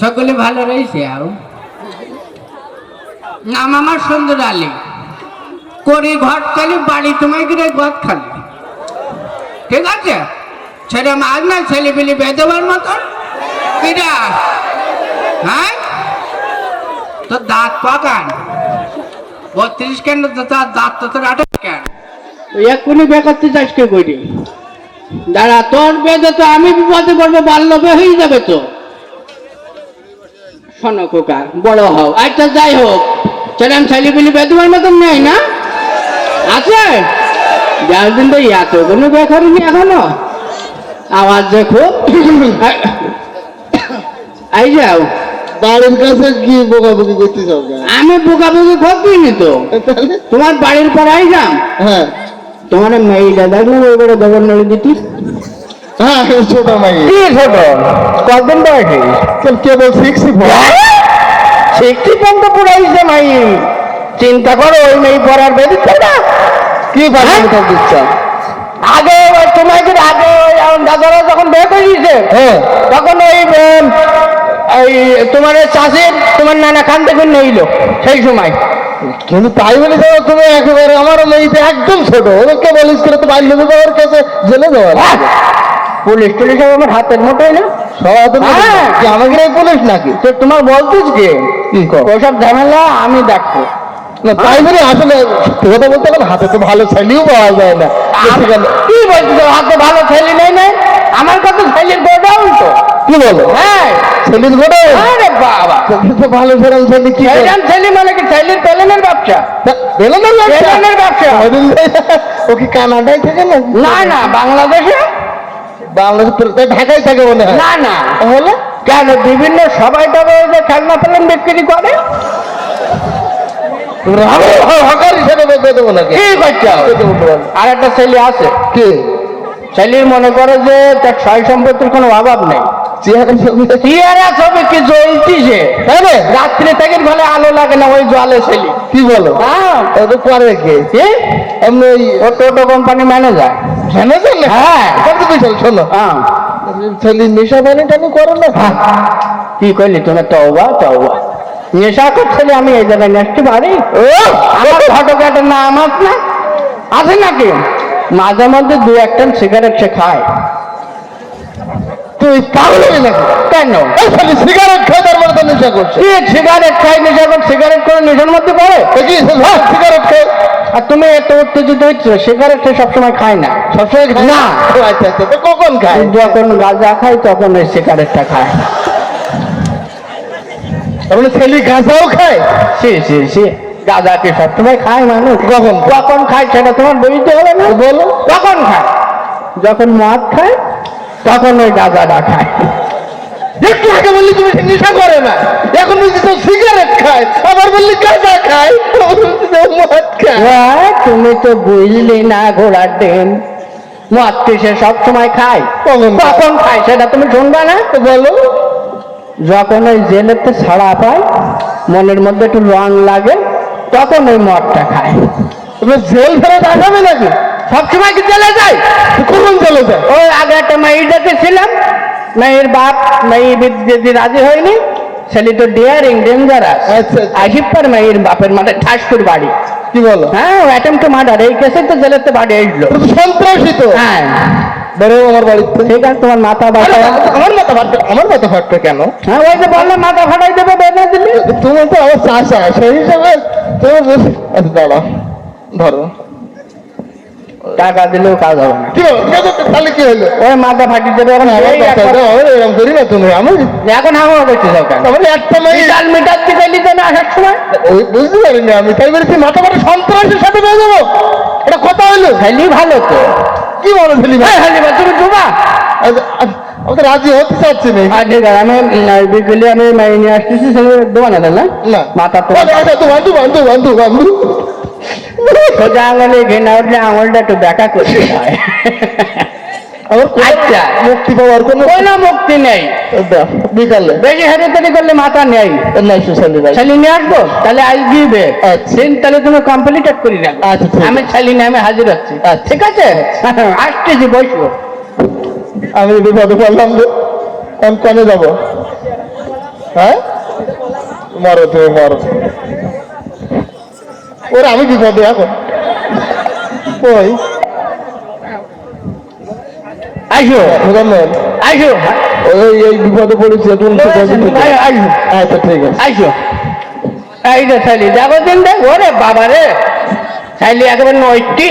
সকলে ভালো রয়েছে। আর নাম আমার সুন্দর আলী, করি ঘট খালি, বাড়ি তোমায় গিয়ে ঘট খালি, ঠিক আছে? ছেলে মাছ না ছেলে পেলে বেদবার মতন কিরা, হ্যাঁ? তো দাঁত পাকান 32 কেন, তো তার দাঁত তো তোর 28 কেন? এক্ষুনি বেকারতে চাষকে করি দাঁড়া, তোর বেদে তো আমি বিপদে পড়বো, বাল্যবে হয়ে যাবে তো। শোনো খোকা, বড় হও। আচ্ছা যাই হোক, সেরকম ছেলে পেলে বেদবার মতন নেই না, আছে? দিন তো এত কোনো বেকার নি এখনো, আওয়াজ দেখো। এই যাও বাড়ির কাছে কি বোকাবুকি করতে চাও? আমি বোকাবুকি করতেই তো, তোমার বাড়ির পর আইলাম। হ্যাঁ তোমার মেয়েটা দেখলাম ওই বড় দেবর নড়ে দিতি। হ্যাঁ ছোট মাই, কি ছোট? কতদিন বয়সে? কেবল 60 পর্যন্ত পুরাইছে মাই। চিন্তা করো, ওই মেয়ে পড়ার বেদিচ্ছে না কি ভালো দিচ্ছ? আগে তোমাকে আগে দাদারা যখন বিয়ে করে দিয়েছে, হ্যাঁ তখন ওই তোমার চাষের তোমার নানা খান থেকে নিল সেই সময়। কিন্তু তাই বলে যাও তুমি একেবারে আমার মেয়েতে একদম ছোট, ওদের কেবল স্কুলে তো বাল্য বিবাহের কাছে জেলে দেওয়া পুলিশ টুলিশ আমার হাতের মোটাই না, কি আমাকে পুলিশ নাকি? তো তোমার বলতিস কি ওসব ঝামেলা আমি দেখবো না তাই বলে আসলে কথা বলতে গেলে হাতে তো ভালো ছেলেও পাওয়া যায় না। কি বলছো হাতে ভালো ছেলে নেই নাই? আমার কাছে ছেলের গোটা উল্টো। কি বলো? হ্যাঁ ছেলের গোটা? আরে বাবা, তো ভালো সেরকম ছেলে কি ছেলে মানে কি ছেলের পেলেনের ব্যবসা? পেলেনের ব্যবসা? ও কি কানাডায় থাকে না? না না, বাংলাদেশে। বাংলাদেশ ঢাকায় থাকে মনে হয়। না না, তাহলে কেন বিভিন্ন সবাই তবে ওই যে খেলনা পেলেন বিক্রি করে। আর একটা ছেলে আছে, কি ছেলের মনে করে যে তার সয় সম্পত্তির কোনো অভাব নেই, চেহারা ছবি কি জ্বলতিছে, রাত্রি থেকে ঘরে আলো লাগে না, ওই জলে ছেলে। কি বলো? হ্যাঁ পরে কে এমনি ও টোটো কোম্পানি ম্যানেজার। হ্যাঁ শোনো, ছেলে নেশা পানি টানি করো না? কি করলি তোমার? তওবা তওবা, নেশা করছিলে আমি এই জায়গায় নেক্সট বাড়ি। ও আমার ঘটকাটের নাম না আছে নাকি? মাঝে মধ্যে 2-1 সিগারেট সে খায়। তুই পাগল হলি নাকি? কেন? সিগারেট খাই তার মানে তো নেশা করছে? কি সিগারেট খাই নেশা কর? সিগারেট করে নেশার মধ্যে পড়ে? সিগারেট খাই। আর তুমি এত উত্তেজিত হচ্ছ, সিগারেট সবসময় খায় না। সবসময় না। আচ্ছা আচ্ছা, কখন খায়? যখন গাঁজা খায় তখন ওই সিগারেটটা খায়। তাহলে ছেলে গাঁজাও খায়? সে গাঁজা কি সবসময় খায় মানুষ? কখন কখন খায় সেটা তোমার বুঝতে হবে না। বলো কখন খায়? যখন মদ খায় তখন ওই গাঁজাটা খায়। একটু আগে বললি তুমি নেশা করে না, এখন বলছি তো সিগারেট খায়, আবার বললি গাঁজা খায়, মদ খায়। তুমি তো বুঝলি না ঘোড়ার ডিম, মদ কি সে সবসময় খায়? কখন খায় সেটা তুমি শুনবা না? বলো। যখন ওই জেলেতে ছাড়া পায়, মনের মধ্যে একটু রং লাগে, তখন ওই মদটা খায়। তুমি জেল ফেরত আসাবে নাকি? সবসময় কি জেলে যায়? কখন চলে যায়? ওই আগে একটা মেয়ে দেখেছিলাম, মেয়ের বাপ মেয়ে যদি রাজি হয়নি, ছেলে তো ডিয়ারিং ডেঞ্জারাস, আসিফার মেয়ের বাপের মাঠে ঠাস করে বাড়ি। কি বলো? হ্যাঁ, অ্যাটেম্প টু মার্ডার, এই কেসে তো জেলেতে বাড়ি আসলো। সন্ত্রাসী তো। হ্যাঁ বেরো আমার বাড়িতে। ঠিক আছে, তোমার মাথা বাটা। আমার মাথা ফাটবে কেন? হ্যাঁ ওই যে বললে মাথা ফাটাই দেবে, বেঁধে দিলে। তুমি তো আমার চাষা, সেই হিসাবে তুমি দাঁড়া, ধরো। টাকা দিলেও কাজ হবে না। তাহলে কি হলো? ওই মাথা ফাটিয়ে দেবে। এরকম করি না তুমি। আমি এখন আমার করতে যাও কেন? আমার একটা মেয়ে মিটার দিতে দিতে না আসার সময় ওই বুঝতে পারিনি আমি, তাই বলছি মাথা ফাটা সন্ত্রাসের সাথে পেয়ে যাবো, এটা কথা হইলো? খালি ভালো তো। কি বলো ছেলে? তুমি ডুবা। আমি তো রাজি হতে চাচ্ছি না। ঠিক আছে, আমি বিকেলে আমি মাই নিয়ে আসতেছি, দেবো না না মাথা তো বান্ধু বান্ধু বান্ধু সোজা আঙুলে ঘেনা উঠলে আঙুলটা একটু দেখা করতে হয়। আচ্ছা, মুক্তি পাওয়ার কোনো মুক্তি নেই। বিকালে বেশি হেরেতারি করলে মাথা নেই। ছেলে নিয়ে আসবো, তাহলে আজ দিবে দিন, তাহলে তুমি কমপ্লিট করি না। আমি ছেলে নিয়ে আমি হাজির হচ্ছি, ঠিক আছে? আসতেছি, বসবো। আমি বিপদে পড়লাম, কনে যাবো? হ্যাঁ মারো তুমি মারো ওরা আমি কি করবো এখন ওই আইসো আইসো ওই এই বিপদে পড়েছে আইসো আচ্ছা ঠিক আছে আইসো এই রে শালি দেখো দিন দেখ ওরে বাবা রে শালি একেবারে নয়টি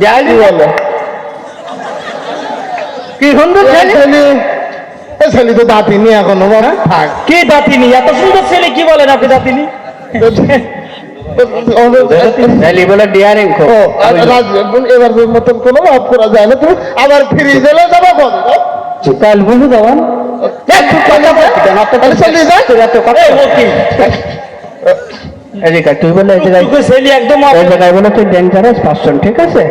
যাই কি বলে কি সুন্দর ছেলে ছেলে তো দাঁতিনি এখনো বাবা থাক কি দাঁতিনি এত সুন্দর ছেলে কি বলেন আপনি দাঁতিনি শালি বলে ডিয়ারিং খো ও এবার মতন কোনো মাফ করা যায় না তুমি আবার ফিরে গেলে যাবো কাল বুঝে দেওয়ান চলে যায় এদিকে তুই বলে এই জায়গায় ছেলে একদম এই জায়গায় বলে তুই ডেঞ্জারাস পার্সন ঠিক আছে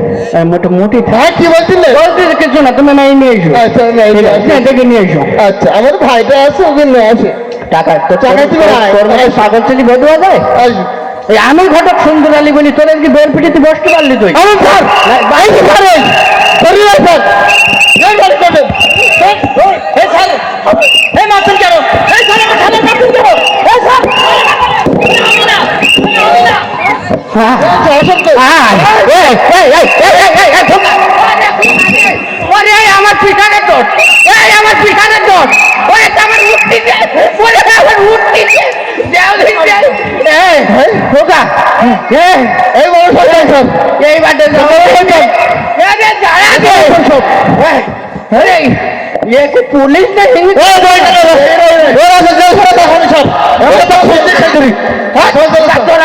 মোটামুটি হ্যাঁ কি বলছিলে বলতে কিছু না তুমি নাই নিয়ে এসো আচ্ছা ঠিক আছে দেখে নিয়ে এসো আচ্ছা আমার ভাইটা আছে ওকে নিয়ে আসে টাকা তো টাকা দিবে না। পাগল ছেলে বেদুয়া যায় এই আমি ঘটক সুন্দর আলী বলি তোর কি বের পিটিতে বসতে পারলি তুই আমার স্যার বাইকে পারেন সরিয়ে স্যার এই গাড়ি করবেন এই স্যার এই মারছেন কেন এই স্যার আমার সামনে মারছেন কেন এই স্যার আমার পিছনে দোষ এই আমার পিছনে দোষ ওরে আমার মুক্তি দে ওরে আমার মুক্তি দে এই বড় স্যার এই বাটে পুলিশ নেই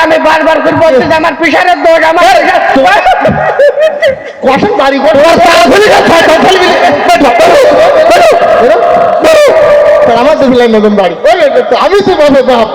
আমি বারবার করে বলছি যে আমার পিছনের দোষ আমার কখন বাড়ি করে আমার তো নতুন বাড়ি আমি তো বাবা বাপ